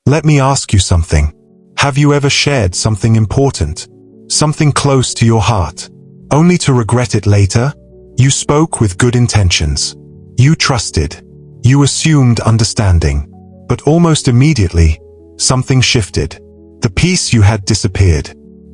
Let me ask you something. Have you ever shared something important, something close to your heart, only to regret it later? You spoke with good intentions. You trusted. You assumed understanding. But almost immediately, something shifted. The peace you had disappeared.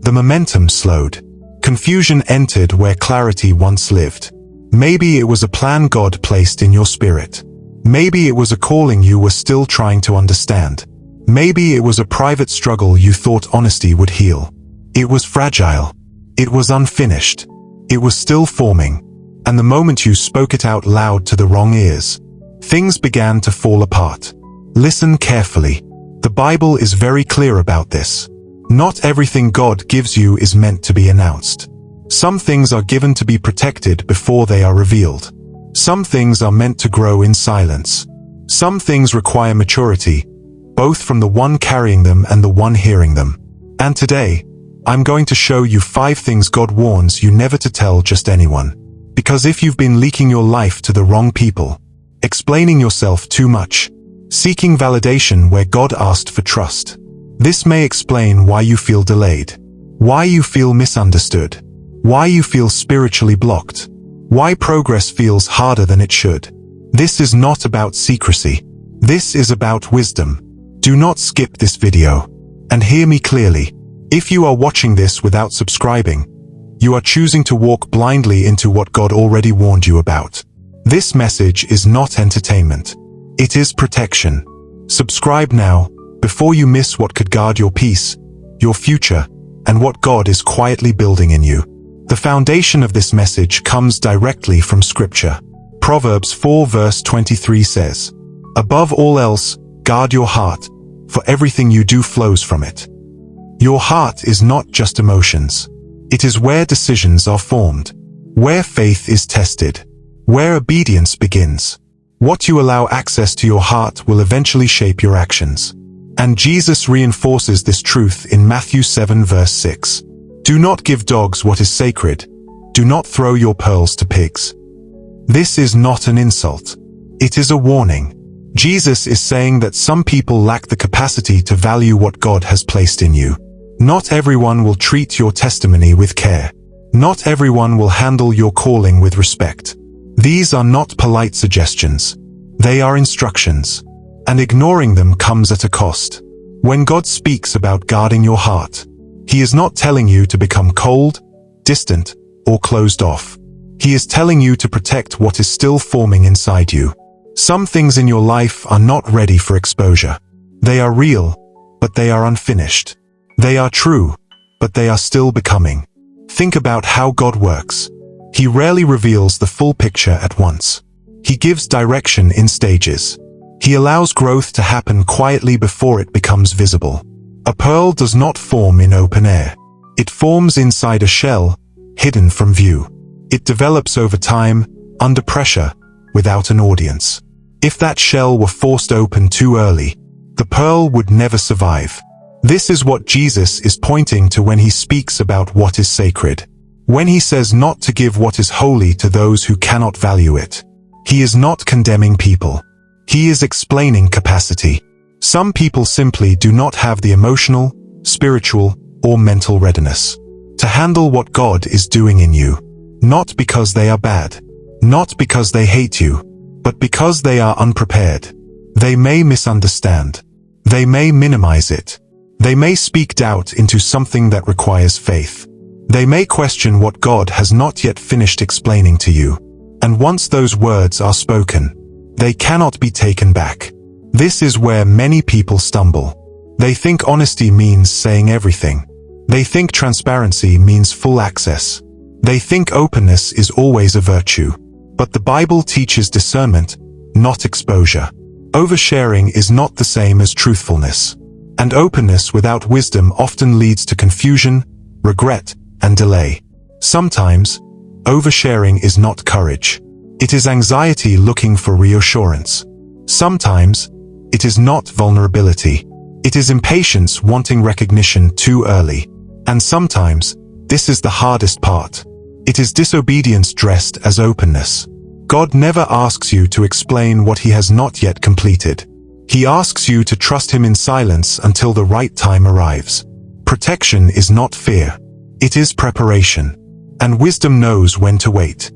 The momentum slowed. Confusion entered where clarity once lived. Maybe it was a plan God placed in your spirit. Maybe it was a calling you were still trying to understand. Maybe it was a private struggle you thought honesty would heal. It was fragile. It was unfinished. It was still forming. And the moment you spoke it out loud to the wrong ears, things began to fall apart. Listen carefully. The Bible is very clear about this. Not everything God gives you is meant to be announced. Some things are given to be protected before they are revealed. Some things are meant to grow in silence. Some things require maturity, both from the one carrying them and the one hearing them. And today, I'm going to show you 5 things God warns you never to tell just anyone. Because if you've been leaking your life to the wrong people, explaining yourself too much, seeking validation where God asked for trust, this may explain why you feel delayed, why you feel misunderstood, why you feel spiritually blocked, why progress feels harder than it should. This is not about secrecy. This is about wisdom. Do not skip this video. And hear me clearly. If you are watching this without subscribing, you are choosing to walk blindly into what God already warned you about. This message is not entertainment. It is protection. Subscribe now, before you miss what could guard your peace, your future, and what God is quietly building in you. The foundation of this message comes directly from Scripture. Proverbs 4 verse 23 says, "Above all else, guard your heart, for everything you do flows from it." Your heart is not just emotions. It is where decisions are formed, where faith is tested, where obedience begins. What you allow access to your heart will eventually shape your actions. And Jesus reinforces this truth in Matthew 7 verse 6. "Do not give dogs what is sacred. Do not throw your pearls to pigs." This is not an insult. It is a warning. Jesus is saying that some people lack the capacity to value what God has placed in you. Not everyone will treat your testimony with care. Not everyone will handle your calling with respect. These are not polite suggestions. They are instructions. And ignoring them comes at a cost. When God speaks about guarding your heart, He is not telling you to become cold, distant, or closed off. He is telling you to protect what is still forming inside you. Some things in your life are not ready for exposure. They are real, but they are unfinished. They are true, but they are still becoming. Think about how God works. He rarely reveals the full picture at once. He gives direction in stages. He allows growth to happen quietly before it becomes visible. A pearl does not form in open air. It forms inside a shell, hidden from view. It develops over time, under pressure, without an audience. If that shell were forced open too early, the pearl would never survive. This is what Jesus is pointing to when He speaks about what is sacred. When He says not to give what is holy to those who cannot value it, He is not condemning people. He is explaining capacity. Some people simply do not have the emotional, spiritual, or mental readiness to handle what God is doing in you. Not because they are bad, not because they hate you, but because they are unprepared. They may misunderstand. They may minimize it. They may speak doubt into something that requires faith. They may question what God has not yet finished explaining to you. And once those words are spoken, they cannot be taken back. This is where many people stumble. They think honesty means saying everything. They think transparency means full access. They think openness is always a virtue. But the Bible teaches discernment, not exposure. Oversharing is not the same as truthfulness. And openness without wisdom often leads to confusion, regret, and delay. Sometimes, oversharing is not courage. It is anxiety looking for reassurance. Sometimes, it is not vulnerability. It is impatience wanting recognition too early. And sometimes, this is the hardest part. It is disobedience dressed as openness. God never asks you to explain what He has not yet completed. He asks you to trust him in silence until the right time arrives. Protection is not fear. It is preparation. And wisdom knows when to wait.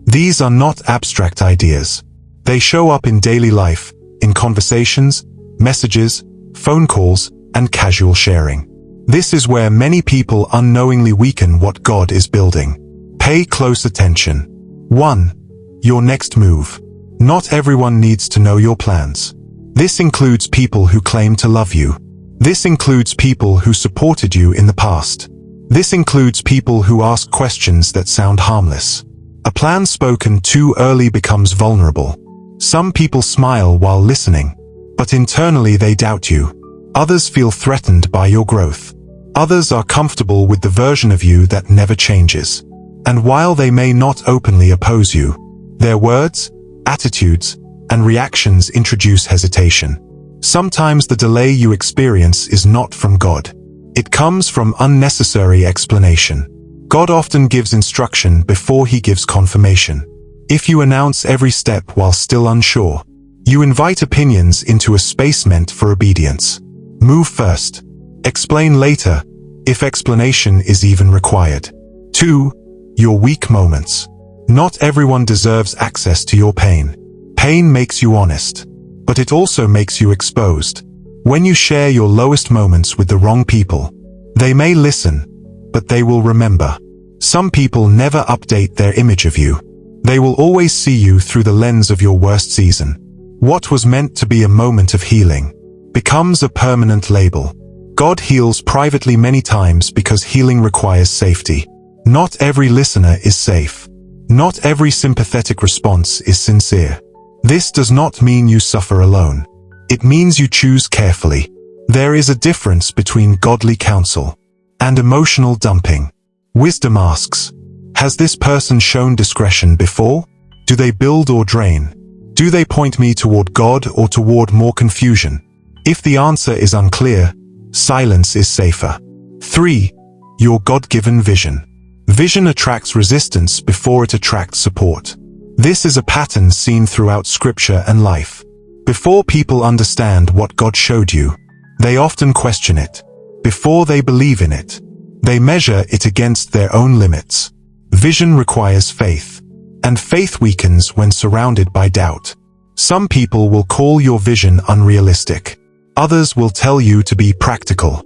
These are not abstract ideas. They show up in daily life, in conversations, messages, phone calls, and casual sharing. This is where many people unknowingly weaken what God is building. Pay close attention. 1. Your next move. Not everyone needs to know your plans. This includes people who claim to love you. This includes people who supported you in the past. This includes people who ask questions that sound harmless. A plan spoken too early becomes vulnerable. Some people smile while listening, but internally they doubt you. Others feel threatened by your growth. Others are comfortable with the version of you that never changes. And while they may not openly oppose you, their words, attitudes, and reactions introduce hesitation. Sometimes the delay you experience is not from God. It comes from unnecessary explanation. God often gives instruction before he gives confirmation. If you announce every step while still unsure, you invite opinions into a space meant for obedience. Move first. Explain later, if explanation is even required. 2. Your weak moments. Not everyone deserves access to your pain. Pain makes you honest, but it also makes you exposed. When you share your lowest moments with the wrong people, they may listen, but they will remember. Some people never update their image of you. They will always see you through the lens of your worst season. What was meant to be a moment of healing becomes a permanent label. God heals privately many times because healing requires safety. Not every listener is safe. Not every sympathetic response is sincere. This does not mean you suffer alone. It means you choose carefully. There is a difference between godly counsel and emotional dumping. Wisdom asks, has this person shown discretion before? Do they build or drain? Do they point me toward God or toward more confusion? If the answer is unclear, silence is safer. 3. Your God-given vision. Vision attracts resistance before it attracts support. This is a pattern seen throughout Scripture and life. Before people understand what God showed you, they often question it. Before they believe in it, they measure it against their own limits. Vision requires faith, and faith weakens when surrounded by doubt. Some people will call your vision unrealistic. Others will tell you to be practical.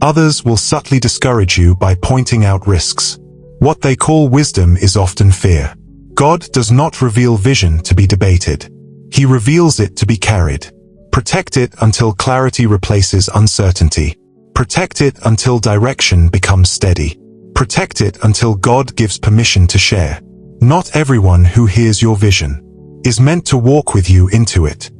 Others will subtly discourage you by pointing out risks. What they call wisdom is often fear. God does not reveal vision to be debated. He reveals it to be carried. Protect it until clarity replaces uncertainty. Protect it until direction becomes steady. Protect it until God gives permission to share. Not everyone who hears your vision is meant to walk with you into it.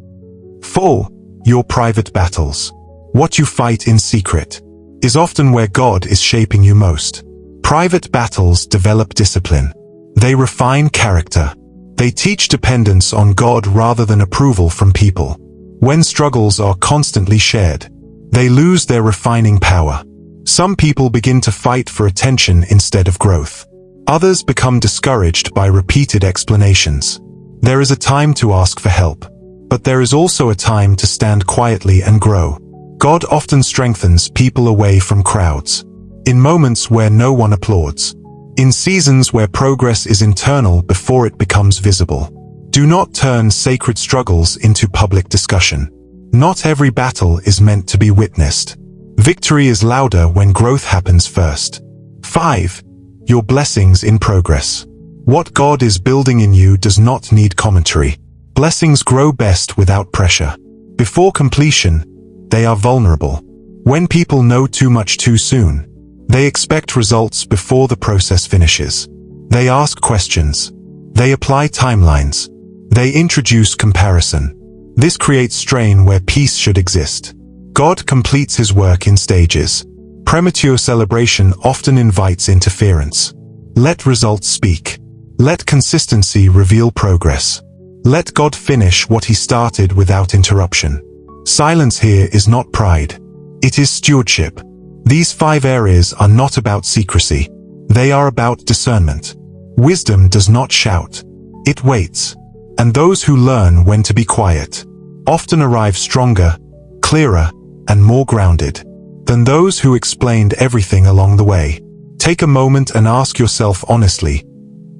4. Your private battles. What you fight in secret is often where God is shaping you most. Private battles develop discipline. They refine character. They teach dependence on God rather than approval from people. When struggles are constantly shared, they lose their refining power. Some people begin to fight for attention instead of growth. Others become discouraged by repeated explanations. There is a time to ask for help, but there is also a time to stand quietly and grow. God often strengthens people away from crowds. In moments where no one applauds. In seasons where progress is internal before it becomes visible. Do not turn sacred struggles into public discussion. Not every battle is meant to be witnessed. Victory is louder when growth happens first. 5. Your blessings in progress. What God is building in you does not need commentary. Blessings grow best without pressure. Before completion, they are vulnerable. When people know too much too soon, they expect results before the process finishes. They ask questions. They apply timelines. They introduce comparison. This creates strain where peace should exist. God completes his work in stages. Premature celebration often invites interference. Let results speak. Let consistency reveal progress. Let God finish what he started without interruption. Silence here is not pride. It is stewardship. These 5 areas are not about secrecy. They are about discernment. Wisdom does not shout. It waits. And those who learn when to be quiet often arrive stronger, clearer, and more grounded than those who explained everything along the way. Take a moment and ask yourself honestly,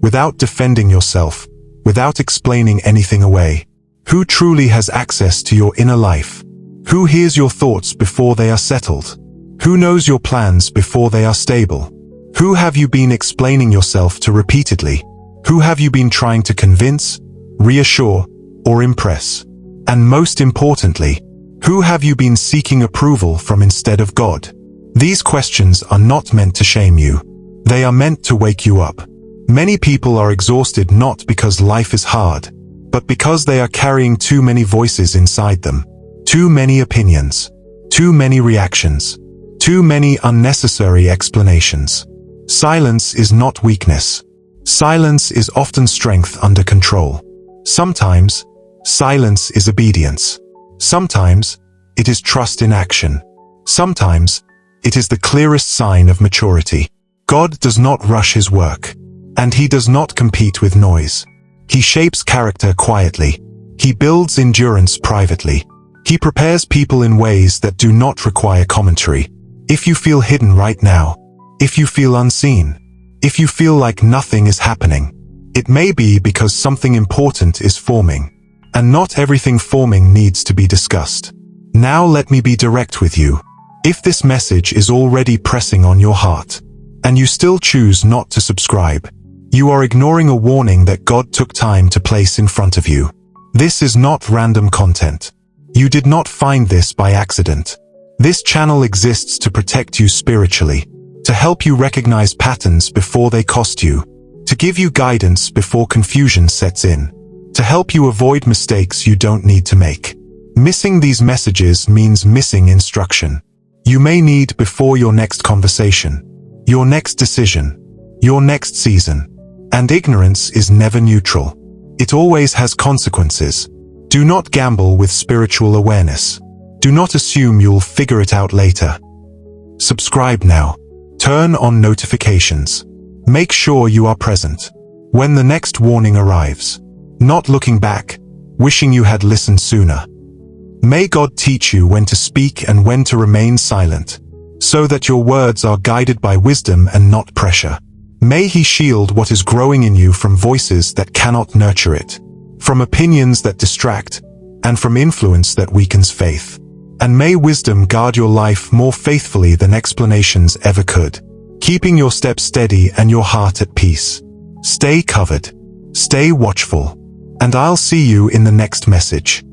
without defending yourself, without explaining anything away, who truly has access to your inner life? Who hears your thoughts before they are settled? Who knows your plans before they are stable? Who have you been explaining yourself to repeatedly? Who have you been trying to convince, reassure, or impress? And most importantly, who have you been seeking approval from instead of God? These questions are not meant to shame you. They are meant to wake you up. Many people are exhausted not because life is hard, but because they are carrying too many voices inside them. Too many opinions. Too many reactions. Too many unnecessary explanations. Silence is not weakness. Silence is often strength under control. Sometimes, silence is obedience. Sometimes, it is trust in action. Sometimes, it is the clearest sign of maturity. God does not rush his work, and he does not compete with noise. He shapes character quietly. He builds endurance privately. He prepares people in ways that do not require commentary. If you feel hidden right now, if you feel unseen, if you feel like nothing is happening, it may be because something important is forming, and not everything forming needs to be discussed. Now let me be direct with you. If this message is already pressing on your heart, and you still choose not to subscribe, you are ignoring a warning that God took time to place in front of you. This is not random content. You did not find this by accident. This channel exists to protect you spiritually, to help you recognize patterns before they cost you, to give you guidance before confusion sets in, to help you avoid mistakes you don't need to make. Missing these messages means missing instruction. You may need before your next conversation, your next decision, your next season. And ignorance is never neutral. It always has consequences. Do not gamble with spiritual awareness. Do not assume you'll figure it out later. Subscribe now. Turn on notifications. Make sure you are present when the next warning arrives. Not looking back, wishing you had listened sooner. May God teach you when to speak and when to remain silent, so that your words are guided by wisdom and not pressure. May he shield what is growing in you from voices that cannot nurture it, from opinions that distract, and from influence that weakens faith. And may wisdom guard your life more faithfully than explanations ever could, keeping your steps steady and your heart at peace. Stay covered, stay watchful, and I'll see you in the next message.